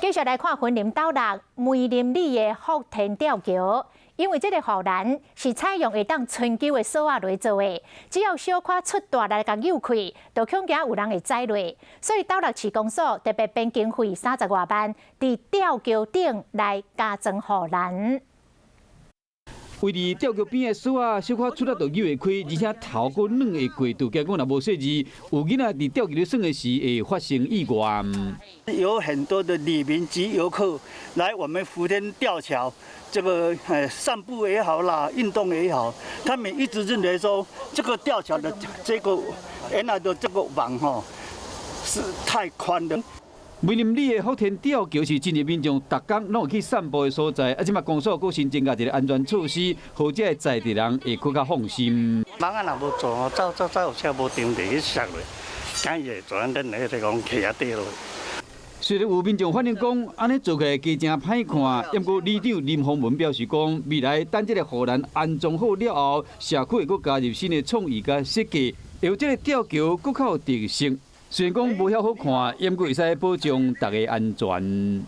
继续来看云林斗六梅林里的福田吊桥，因为这个护栏是采用会当春秋的锁仔来做的，只要小可出大力甲扭开，就恐惊有人会栽落。所以斗六市公所特别编经费30多万，伫吊桥顶来加装护栏。 位伫吊桥边的锁啊，小可出来就扭会开，而且头阁软会过，就惊讲若无细致，有囡仔伫吊桥咧耍的时会发生意外。有很多的旅民及游客来我们福田吊桥，这个散步也好啦，运动也好，他们一直认为说这个吊桥的这个原来的这个网是太宽了。 梅林里的福田吊桥是真侪民众逐工拢有去散步的所在，即马公所佫新增加一个安全措施，或者在地人会更加放心。网啊，若无做，走有车无停地去摔落，敢会做咱那个讲起啊跌落。虽然有民众反映讲，安尼做起来加真歹看，不过里长林宏文表示讲，未来等这个护栏安装好了后，社区会佫加入新的创意甲设计，让这个吊桥佫较有特色。虽然讲无遐好看，不过会使保障大家安全。